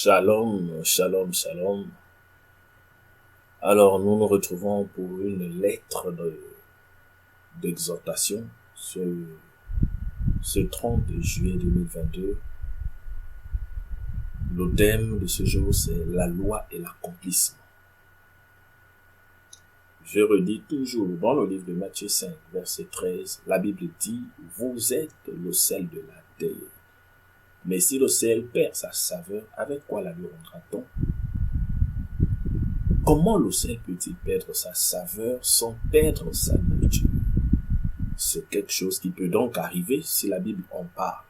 Shalom, shalom, shalom. Alors, nous nous retrouvons pour une lettre d'exhortation ce 30 juillet 2022. Le thème de ce jour, c'est la loi et l'accomplissement. Je redis toujours dans le livre de Matthieu 5, verset 13, la Bible dit « Vous êtes le sel de la terre. Mais si le sel perd sa saveur, avec quoi la lui rendra-t-on » Comment le sel peut-il perdre sa saveur sans perdre sa nourriture? C'est quelque chose qui peut donc arriver si la Bible en parle.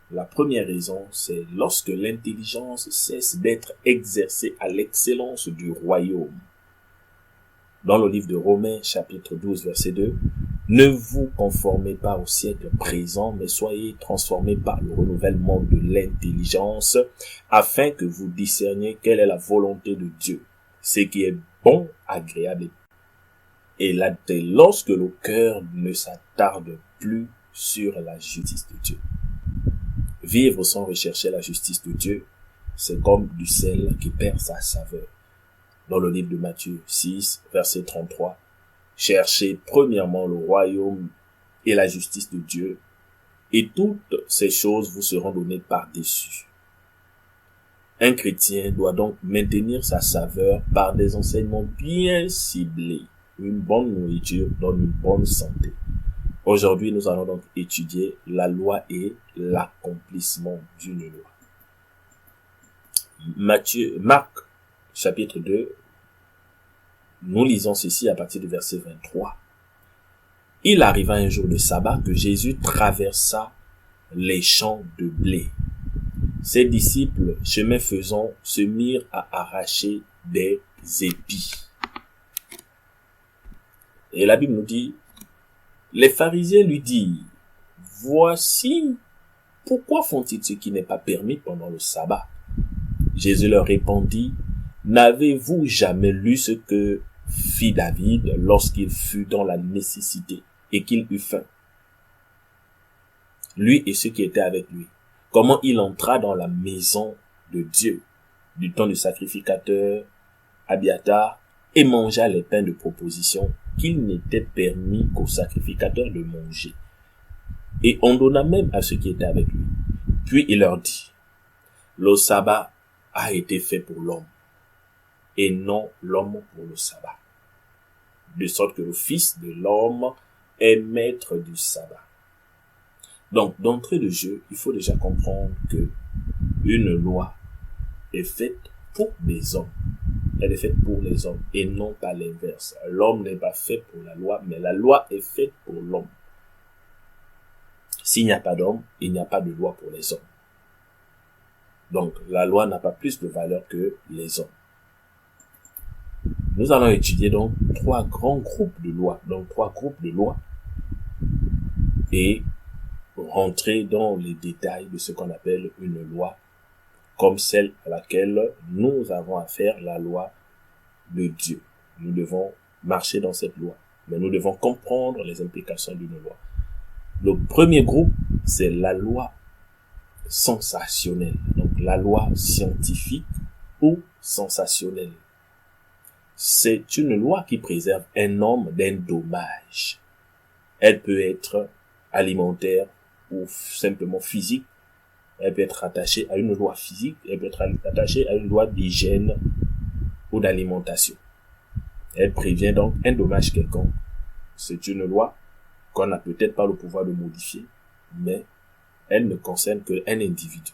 La première raison, c'est lorsque l'intelligence cesse d'être exercée à l'excellence du royaume. Dans le livre de Romains, chapitre 12, verset 2, « Ne vous conformez pas au siècle présent, mais soyez transformés par le renouvellement de l'intelligence, afin que vous discerniez quelle est la volonté de Dieu, ce qui est bon, agréable et là, dès lorsque le cœur ne s'attarde plus sur la justice de Dieu. » Vivre sans rechercher la justice de Dieu, c'est comme du sel qui perd sa saveur. Dans le livre de Matthieu 6, verset 33, « Cherchez premièrement le royaume et la justice de Dieu, et toutes ces choses vous seront données par-dessus. » Un chrétien doit donc maintenir sa saveur par des enseignements bien ciblés. Une bonne nourriture donne une bonne santé. Aujourd'hui, nous allons donc étudier la loi et l'accomplissement d'une loi. Marc, chapitre 2, nous lisons ceci à partir du verset 23. « Il arriva un jour de sabbat que Jésus traversa les champs de blé. Ses disciples, chemin faisant, se mirent à arracher des épis. » Et la Bible nous dit, les pharisiens lui dirent, « Voici, pourquoi font-ils ce qui n'est pas permis pendant le sabbat ?» Jésus leur répondit, « N'avez-vous jamais lu ce que fit David lorsqu'il fut dans la nécessité et qu'il eut faim? Lui et ceux qui étaient avec lui. Comment il entra dans la maison de Dieu du temps du sacrificateur Abiatar et mangea les pains de proposition qu'il n'était permis qu'aux sacrificateurs de manger. Et on donna même à ceux qui étaient avec lui. Puis il leur dit, le sabbat a été fait pour l'homme, et non l'homme pour le sabbat. De sorte que le Fils de l'homme est maître du sabbat. » Donc, d'entrée de jeu, il faut déjà comprendre que une loi est faite pour des hommes. Elle est faite pour les hommes et non pas l'inverse. L'homme n'est pas fait pour la loi, mais la loi est faite pour l'homme. S'il n'y a pas d'homme, il n'y a pas de loi pour les hommes. Donc, la loi n'a pas plus de valeur que les hommes. Nous allons étudier donc trois grands groupes de lois, et rentrer dans les détails de ce qu'on appelle une loi, comme celle à laquelle nous avons affaire, la loi de Dieu. Nous devons marcher dans cette loi, mais nous devons comprendre les implications d'une loi. Le premier groupe, c'est la loi sensationnelle, donc la loi scientifique ou sensationnelle. C'est une loi qui préserve un homme d'un dommage. Elle peut être alimentaire ou simplement physique. Elle peut être attachée à une loi physique, elle peut être attachée à une loi d'hygiène ou d'alimentation. Elle prévient donc un dommage quelconque. C'est une loi qu'on n'a peut-être pas le pouvoir de modifier, mais elle ne concerne qu'un individu.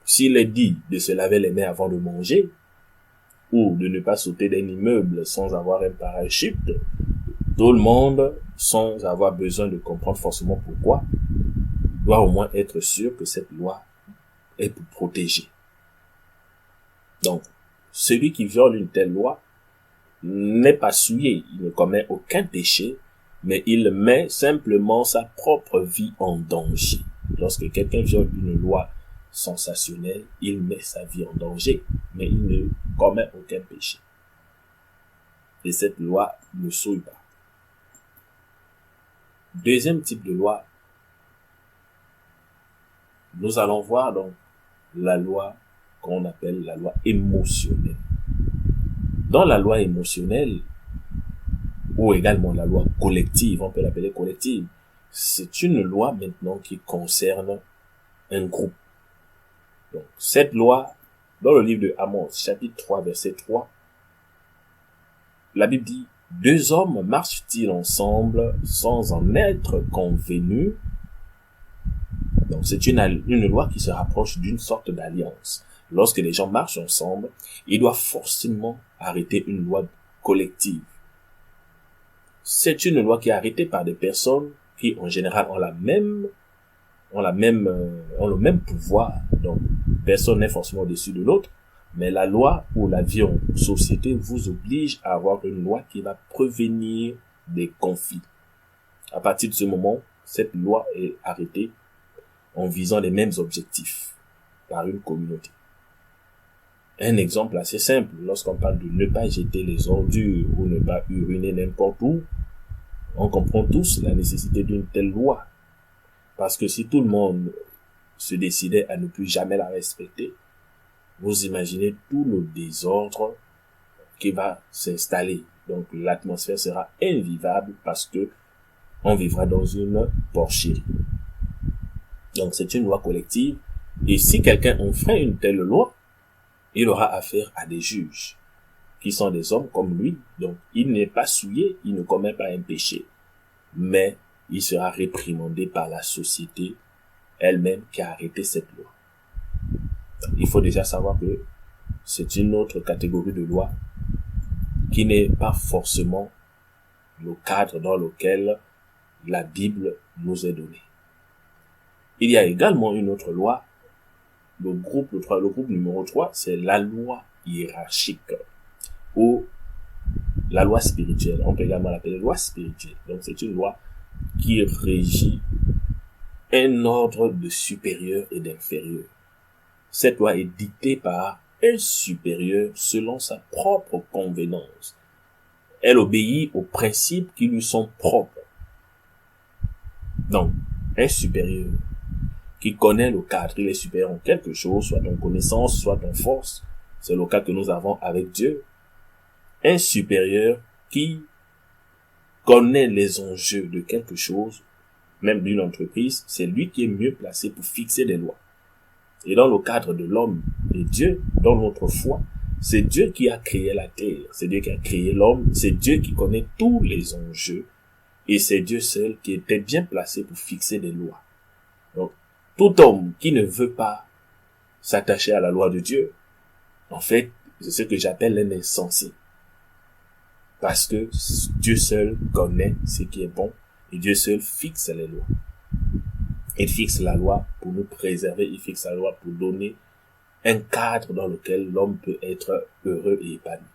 S'il est dit de se laver les mains avant de manger, ou de ne pas sauter d'un immeuble sans avoir un parachute, tout le monde, sans avoir besoin de comprendre forcément pourquoi, doit au moins être sûr que cette loi est pour protéger. Donc, celui qui viole une telle loi n'est pas souillé, il ne commet aucun péché, mais il met simplement sa propre vie en danger. Lorsque quelqu'un viole une loi sensationnelle, il met sa vie en danger, mais il ne commet aucun péché. Et cette loi ne souille pas. Deuxième type de loi, nous allons voir donc la loi qu'on appelle la loi émotionnelle. Dans la loi émotionnelle, ou également la loi collective, on peut l'appeler collective, c'est une loi maintenant qui concerne un groupe. Donc, cette loi, dans le livre de Amos, chapitre 3, verset 3, la Bible dit, « Deux hommes marchent-ils ensemble sans en être convenus ?» Donc, c'est une loi qui se rapproche d'une sorte d'alliance. Lorsque les gens marchent ensemble, ils doivent forcément arrêter une loi collective. C'est une loi qui est arrêtée par des personnes qui, en général, ont le même pouvoir. Donc, personne n'est forcément au-dessus de l'autre. Mais la loi ou la vie en société vous oblige à avoir une loi qui va prévenir des conflits. À partir de ce moment, cette loi est arrêtée en visant les mêmes objectifs par une communauté. Un exemple assez simple, lorsqu'on parle de ne pas jeter les ordures ou ne pas uriner n'importe où, on comprend tous la nécessité d'une telle loi. Parce que si tout le monde se décidait à ne plus jamais la respecter, vous imaginez tout le désordre qui va s'installer. Donc l'atmosphère sera invivable parce que on vivra dans une porcherie. Donc c'est une loi collective. Et si quelqu'un enfreint une telle loi, il aura affaire à des juges qui sont des hommes comme lui. Donc il n'est pas souillé, il ne commet pas un péché. Mais il sera réprimandé par la société elle-même qui a arrêté cette loi. Il faut déjà savoir que c'est une autre catégorie de loi qui n'est pas forcément le cadre dans lequel la Bible nous est donnée. Il y a également une autre loi, le groupe numéro 3, c'est la loi hiérarchique ou la loi spirituelle. On peut également l'appeler loi spirituelle. Donc c'est une loi qui régit un ordre de supérieur et d'inférieur. Cette loi est dictée par un supérieur selon sa propre convenance. Elle obéit aux principes qui lui sont propres. Donc, un supérieur qui connaît le cadre, il est supérieur en quelque chose, soit en connaissance, soit en force. C'est le cas que nous avons avec Dieu. Un supérieur qui connaît les enjeux de quelque chose, même d'une entreprise, c'est lui qui est mieux placé pour fixer des lois. Et dans le cadre de l'homme et Dieu, dans notre foi, c'est Dieu qui a créé la terre, c'est Dieu qui a créé l'homme, c'est Dieu qui connaît tous les enjeux, et c'est Dieu seul qui était bien placé pour fixer des lois. Donc, tout homme qui ne veut pas s'attacher à la loi de Dieu, en fait, c'est ce que j'appelle un insensé. Parce que Dieu seul connaît ce qui est bon, et Dieu seul fixe les lois. Il fixe la loi pour nous préserver, il fixe la loi pour donner un cadre dans lequel l'homme peut être heureux et épanoui.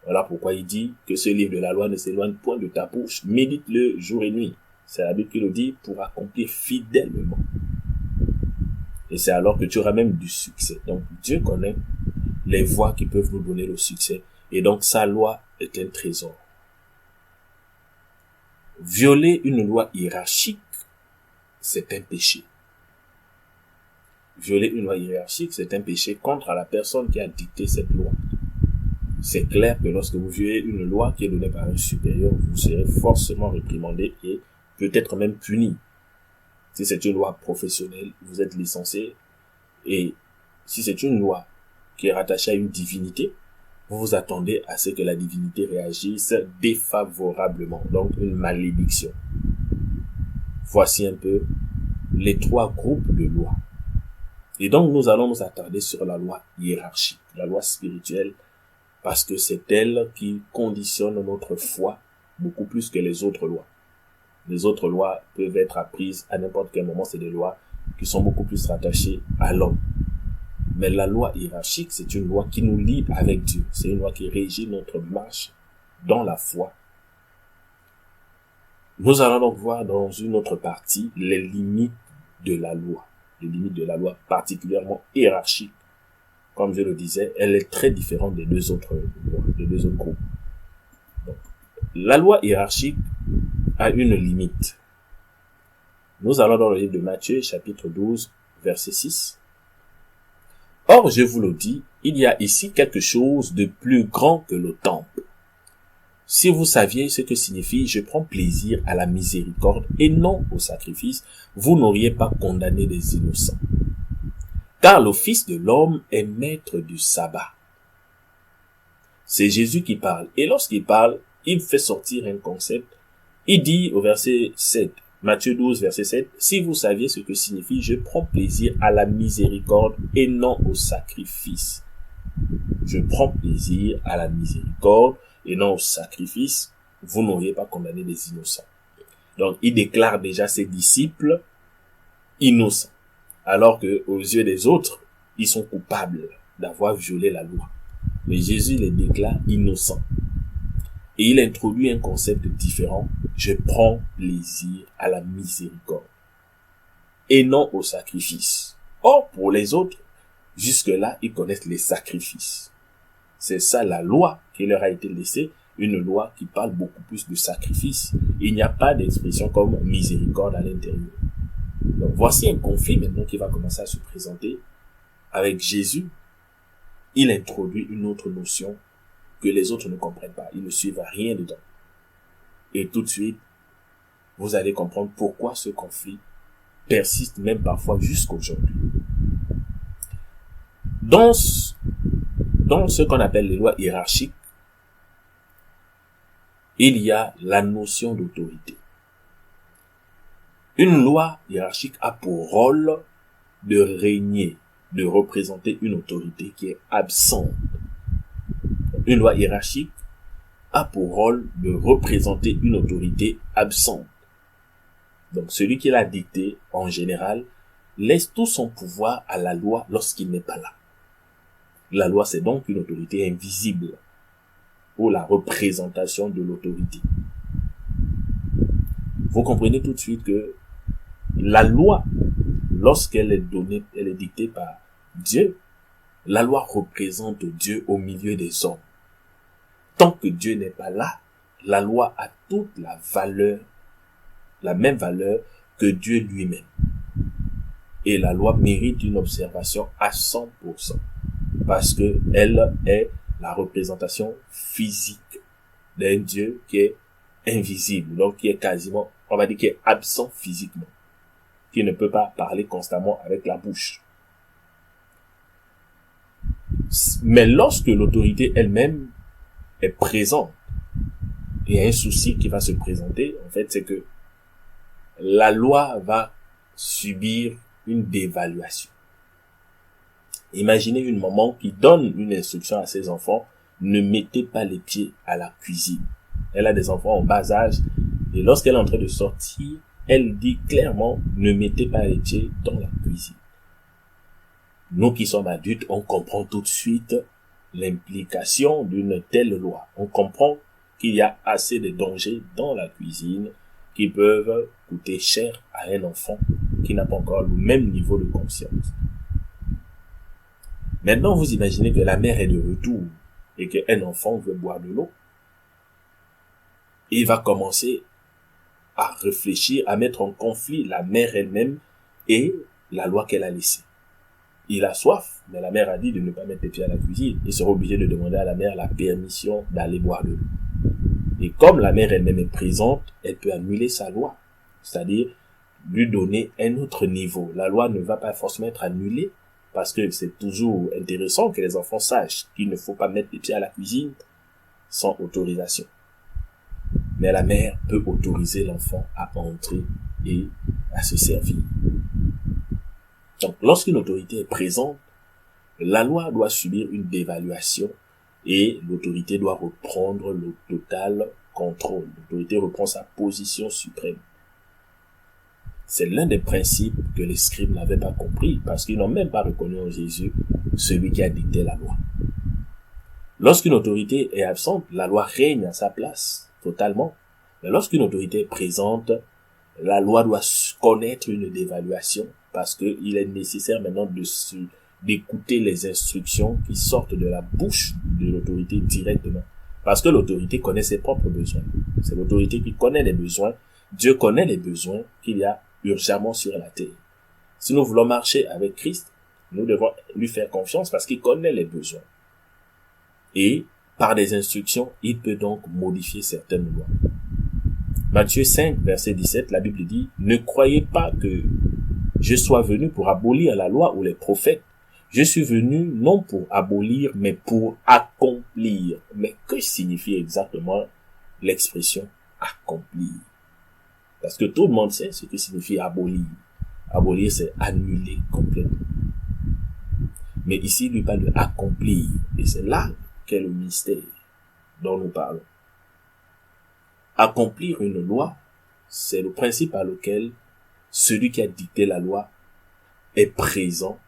Voilà pourquoi il dit que ce livre de la loi ne s'éloigne point de ta bouche, médite-le jour et nuit. C'est la Bible qui le dit pour accomplir fidèlement. Et c'est alors que tu auras même du succès. Donc Dieu connaît les voies qui peuvent nous donner le succès. Et donc sa loi est un trésor. Violer une loi hiérarchique, c'est un péché. Violer une loi hiérarchique, c'est un péché contre la personne qui a dicté cette loi. C'est clair que lorsque vous violez une loi qui est donnée par un supérieur, vous serez forcément réprimandé et peut-être même puni. Si c'est une loi professionnelle, vous êtes licencié. Et si c'est une loi qui est rattachée à une divinité, vous vous attendez à ce que la divinité réagisse défavorablement, donc une malédiction. Voici un peu les 3 groupes de lois. Et donc nous allons nous attarder sur la loi hiérarchique, la loi spirituelle, parce que c'est elle qui conditionne notre foi beaucoup plus que les autres lois. Les autres lois peuvent être apprises à n'importe quel moment, c'est des lois qui sont beaucoup plus rattachées à l'homme. Mais la loi hiérarchique, c'est une loi qui nous lie avec Dieu. C'est une loi qui régit notre marche dans la foi. Nous allons donc voir dans une autre partie les limites de la loi. Les limites de la loi particulièrement hiérarchique. Comme je le disais, elle est très différente des deux autres lois, des deux autres groupes. Donc, la loi hiérarchique a une limite. Nous allons dans le livre de Matthieu, chapitre 12, verset 6. Or, je vous le dis, il y a ici quelque chose de plus grand que le temple. Si vous saviez ce que signifie « je prends plaisir à la miséricorde et non au sacrifice », vous n'auriez pas condamné des innocents. Car le Fils de l'homme est maître du sabbat. C'est Jésus qui parle. Et lorsqu'il parle, il fait sortir un concept. Il dit au verset 7, Matthieu 12, verset 7, « Si vous saviez ce que signifie « je prends plaisir à la miséricorde et non au sacrifice ». Je prends plaisir à la miséricorde et non au sacrifice, vous n'auriez pas condamné des innocents. Donc, il déclare déjà ses disciples innocents, alors que aux yeux des autres, ils sont coupables d'avoir violé la loi. Mais Jésus les déclare innocents. Et il introduit un concept différent. Je prends plaisir à la miséricorde et non au sacrifice. Or, pour les autres, jusque-là, ils connaissent les sacrifices. C'est ça la loi qui leur a été laissée, une loi qui parle beaucoup plus de sacrifice. Il n'y a pas d'expression comme miséricorde à l'intérieur. Donc voici un conflit maintenant qui va commencer à se présenter avec Jésus. Il introduit une autre notion que les autres ne comprennent pas. Ils ne suivent rien dedans. Et tout de suite, vous allez comprendre pourquoi ce conflit persiste même parfois jusqu'aujourd'hui. Dans ce qu'on appelle les lois hiérarchiques, il y a la notion d'autorité. Une loi hiérarchique a pour rôle de régner, de représenter une autorité qui est absente. Une loi hiérarchique a pour rôle de représenter une autorité absente. Donc celui qui l'a dicté, en général, laisse tout son pouvoir à la loi lorsqu'il n'est pas là. La loi, c'est donc une autorité invisible, ou la représentation de l'autorité. Vous comprenez tout de suite que la loi, lorsqu'elle est donnée, elle est dictée par Dieu, la loi représente Dieu au milieu des hommes. Tant que Dieu n'est pas là, la loi a toute la valeur, la même valeur que Dieu lui-même. Et la loi mérite une observation à 100%, parce que elle est la représentation physique d'un Dieu qui est invisible, donc qui est quasiment, on va dire, qui est absent physiquement, qui ne peut pas parler constamment avec la bouche. Mais lorsque l'autorité elle-même est présente, il y a un souci qui va se présenter, en fait, c'est que la loi va subir une dévaluation. Imaginez une maman qui donne une instruction à ses enfants, ne mettez pas les pieds à la cuisine. Elle a des enfants en bas âge, et lorsqu'elle est en train de sortir, elle dit clairement, ne mettez pas les pieds dans la cuisine. Nous qui sommes adultes, on comprend tout de suite l'implication d'une telle loi. On comprend qu'il y a assez de dangers dans la cuisine qui peuvent coûter cher à un enfant qui n'a pas encore le même niveau de conscience. Maintenant, vous imaginez que la mère est de retour et qu'un enfant veut boire de l'eau. Il va commencer à réfléchir, à mettre en conflit la mère elle-même et la loi qu'elle a laissée. Il a soif, mais la mère a dit de ne pas mettre les pieds à la cuisine. Il sera obligé de demander à la mère la permission d'aller boire de l'eau. Et comme la mère elle-même est présente, elle peut annuler sa loi, c'est-à-dire lui donner un autre niveau. La loi ne va pas forcément être annulée, parce que c'est toujours intéressant que les enfants sachent qu'il ne faut pas mettre les pieds à la cuisine sans autorisation. Mais la mère peut autoriser l'enfant à entrer et à se servir. Donc, lorsqu'une autorité est présente, la loi doit subir une dévaluation et l'autorité doit reprendre le total contrôle. L'autorité reprend sa position suprême. C'est l'un des principes que les scribes n'avaient pas compris parce qu'ils n'ont même pas reconnu en Jésus celui qui a dicté la loi. Lorsqu'une autorité est absente, la loi règne à sa place, totalement. Mais lorsqu'une autorité est présente, la loi doit connaître une dévaluation parce qu'il est nécessaire maintenant d'écouter les instructions qui sortent de la bouche de l'autorité directement. Parce que l'autorité connaît ses propres besoins. C'est l'autorité qui connaît les besoins. Dieu connaît les besoins qu'il y a urgemment sur la terre. Si nous voulons marcher avec Christ, Nous devons lui faire confiance parce qu'il connaît les besoins. Et par des instructions, il peut donc modifier certaines lois. Matthieu 5, verset 17, la Bible dit, « Ne croyez pas que je sois venu pour abolir la loi ou les prophètes. Je suis venu non pour abolir, mais pour accomplir. » Mais que signifie exactement l'expression « accomplir » ? Parce que tout le monde sait ce que signifie abolir. Abolir, c'est annuler complètement. Mais ici, il lui parle de accomplir. Et c'est là qu'est le mystère dont nous parlons. Accomplir une loi, c'est le principe par lequel celui qui a dicté la loi est présent.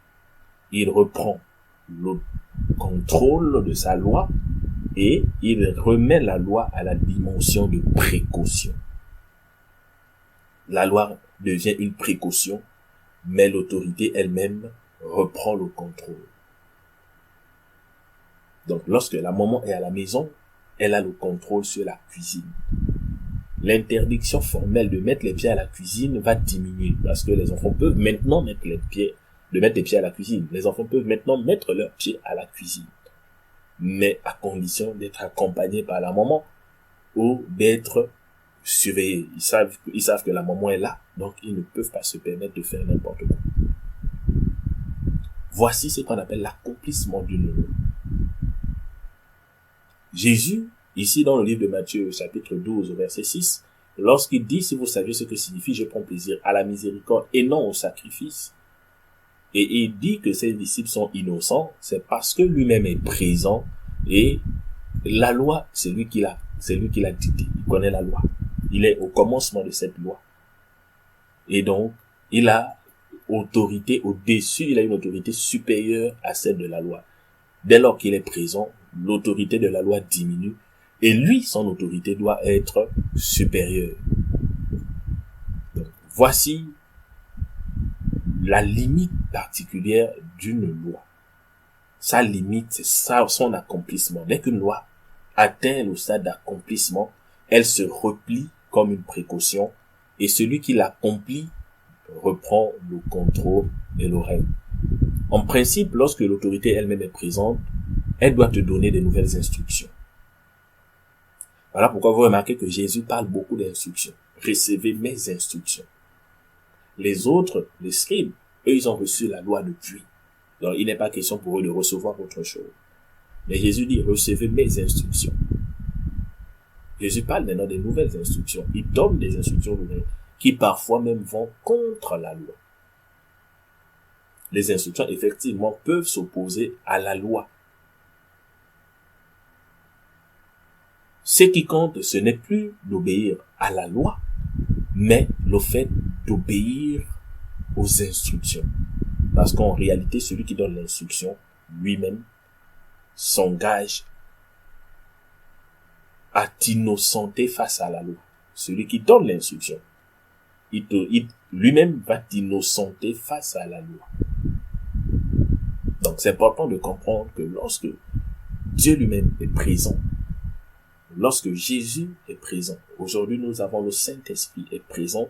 Il reprend le contrôle de sa loi et il remet la loi à la dimension de précaution. La loi devient une précaution, mais l'autorité elle-même reprend le contrôle. Donc, lorsque la maman est à la maison, elle a le contrôle sur la cuisine. L'interdiction formelle de mettre les pieds à la cuisine va diminuer parce que les enfants peuvent maintenant mettre les pieds à la cuisine. Les enfants peuvent maintenant mettre leurs pieds à la cuisine, mais à condition d'être accompagnés par la maman ou d'être surveillés. Ils savent que la maman est là, donc ils ne peuvent pas se permettre de faire n'importe quoi. Voici ce qu'on appelle l'accomplissement d'une loi. Jésus, ici dans le livre de Matthieu, chapitre 12, verset 6, lorsqu'il dit, si vous saviez ce que signifie, je prends plaisir à la miséricorde et non au sacrifice, et il dit que ses disciples sont innocents, c'est parce que lui-même est présent et la loi, c'est lui qui l'a dicté. Il connaît la loi. Il est au commencement de cette loi. Et donc, il a autorité au-dessus, il a une autorité supérieure à celle de la loi. Dès lors qu'il est présent, l'autorité de la loi diminue et lui, son autorité doit être supérieure. Donc, voici la limite particulière d'une loi. Sa limite, c'est son accomplissement. Dès qu'une loi atteint le stade d'accomplissement, elle se replie comme une précaution et celui qui l'accomplit reprend le contrôle et le règne. En principe, lorsque l'autorité elle-même est présente, elle doit te donner de nouvelles instructions. Voilà pourquoi vous remarquez que Jésus parle beaucoup d'instructions. Recevez mes instructions. Les autres, les scribes, eux, ils ont reçu la loi depuis. Donc, il n'est pas question pour eux de recevoir autre chose. Mais Jésus dit, recevez mes instructions. Jésus parle maintenant des nouvelles instructions. Il donne des instructions nouvelles qui parfois même vont contre la loi. Les instructions, effectivement, peuvent s'opposer à la loi. Ce qui compte, ce n'est plus d'obéir à la loi, mais le fait d'obéir aux instructions. Parce qu'en réalité, celui qui donne l'instruction, lui-même, s'engage à t'innocenter face à la loi. Celui qui donne l'instruction, lui-même va t'innocenter face à la loi. Donc c'est important de comprendre que lorsque Dieu lui-même est présent, lorsque Jésus est présent, aujourd'hui nous avons le Saint-Esprit est présent,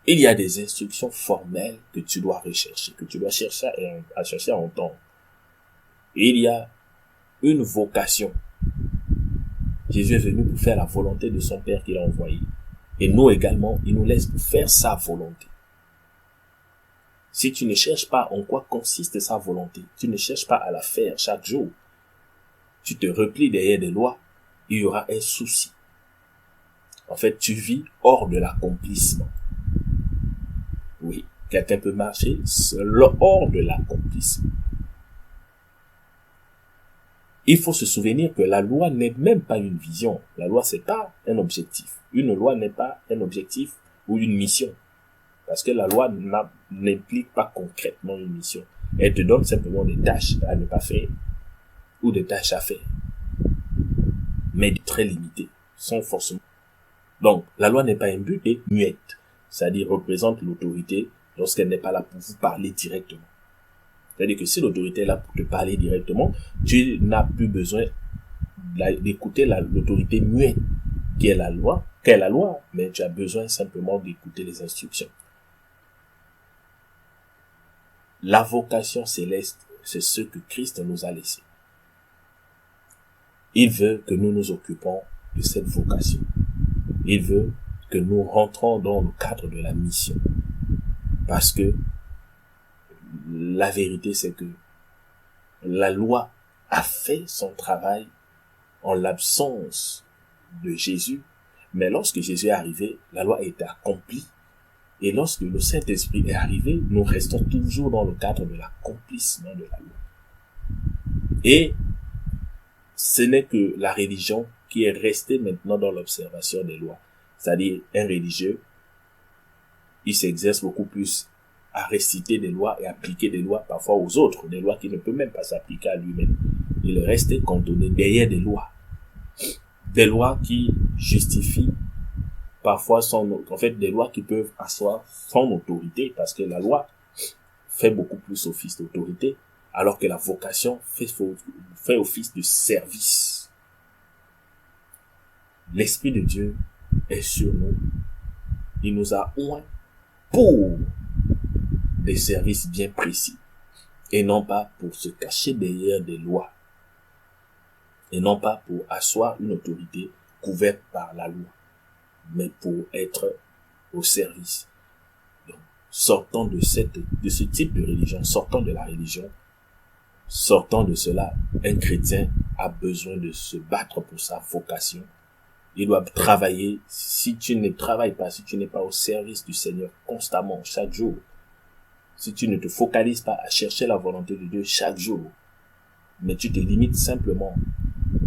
il y a des instructions formelles que tu dois rechercher, que tu dois chercher à entendre. Et il y a une vocation. Jésus est venu pour faire la volonté de son Père qu'il a envoyé. Et nous également, il nous laisse faire sa volonté. Si tu ne cherches pas en quoi consiste sa volonté, tu ne cherches pas à la faire chaque jour, tu te replies derrière des lois, il y aura un souci. En fait, tu vis hors de l'accomplissement. Oui, quelqu'un peut marcher seul hors de l'accomplissement. Il faut se souvenir que la loi n'est même pas une vision. La loi, c'est pas un objectif. Une loi n'est pas un objectif ou une mission. Parce que la loi n'implique pas concrètement une mission. Elle te donne simplement des tâches à ne pas faire ou des tâches à faire. Mais très limitées, sans forcément. Donc, la loi n'est pas un but et muette. C'est-à-dire représente l'autorité lorsqu'elle n'est pas là pour vous parler directement. C'est-à-dire que si l'autorité est là pour te parler directement, tu n'as plus besoin d'écouter l'autorité muette qui est la loi, mais tu as besoin simplement d'écouter les instructions. La vocation céleste, c'est ce que Christ nous a laissé. Il veut que nous nous occupions de cette vocation. Il veut que nous rentrons dans le cadre de la mission. Parce que la vérité, c'est que la loi a fait son travail en l'absence de Jésus. Mais lorsque Jésus est arrivé, la loi a été accomplie. Et lorsque le Saint-Esprit est arrivé, nous restons toujours dans le cadre de l'accomplissement de la loi. Et ce n'est que la religion qui est restée maintenant dans l'observation des lois. C'est-à-dire, un religieux, il s'exerce beaucoup plus à réciter des lois et appliquer des lois parfois aux autres, des lois qui ne peut même pas s'appliquer à lui-même. Il est resté cantonné derrière des lois qui justifient parfois des lois qui peuvent asseoir son autorité, parce que la loi fait beaucoup plus office d'autorité, alors que la vocation fait office de service. L'Esprit de Dieu est sur nous. Il nous a oints pour des services bien précis, et non pas pour se cacher derrière des lois, et non pas pour asseoir une autorité couverte par la loi, mais pour être au service. Donc, sortant de ce type de religion, sortant de la religion, sortant de cela, un chrétien a besoin de se battre pour sa vocation. Il doit travailler. Si tu ne travailles pas, si tu n'es pas au service du Seigneur constamment, chaque jour, si tu ne te focalises pas à chercher la volonté de Dieu chaque jour, mais tu te limites simplement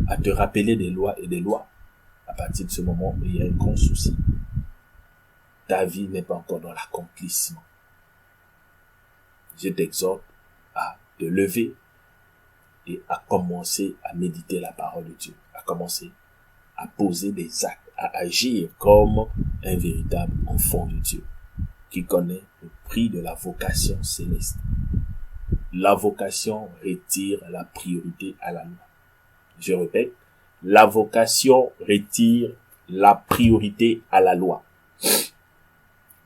à te rappeler des lois et des lois, à partir de ce moment, il y a un grand souci. Ta vie n'est pas encore dans l'accomplissement. Je t'exhorte à te lever et à commencer à méditer la parole de Dieu, à commencer à poser des actes, à agir comme un véritable enfant de Dieu qui connaît le prix de la vocation céleste. La vocation retire la priorité à la loi. Je répète, la vocation retire la priorité à la loi.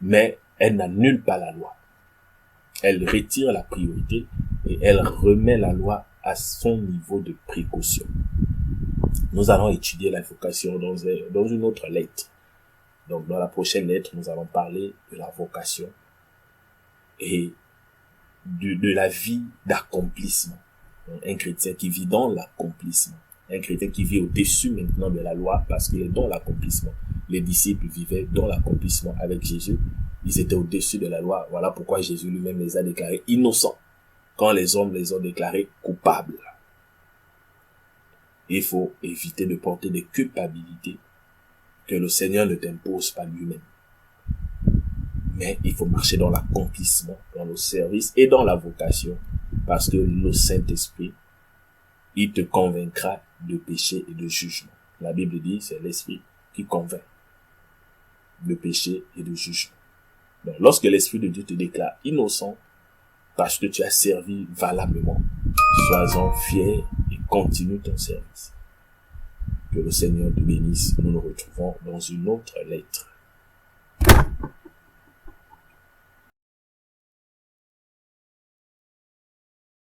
Mais elle n'annule pas la loi. Elle retire la priorité et elle remet la loi à son niveau de précaution. Nous allons étudier la vocation dans une autre lettre. Donc, dans la prochaine lettre, nous allons parler de la vocation et de la vie d'accomplissement. Donc, un chrétien qui vit dans l'accomplissement. Un chrétien qui vit au-dessus maintenant de la loi parce qu'il est dans l'accomplissement. Les disciples vivaient dans l'accomplissement avec Jésus. Ils étaient au-dessus de la loi. Voilà pourquoi Jésus lui-même les a déclarés innocents quand les hommes les ont déclarés coupables. Il faut éviter de porter des culpabilités que le Seigneur ne t'impose pas lui-même. Mais il faut marcher dans l'accomplissement, dans le service et dans la vocation, parce que le Saint-Esprit, il te convaincra de péché et de jugement. La Bible dit, c'est l'Esprit qui convainc de péché et de jugement. Donc, lorsque l'Esprit de Dieu te déclare innocent, parce que tu as servi valablement, sois-en fier et continue ton service. Que le Seigneur te bénisse. Nous nous retrouvons dans une autre lettre.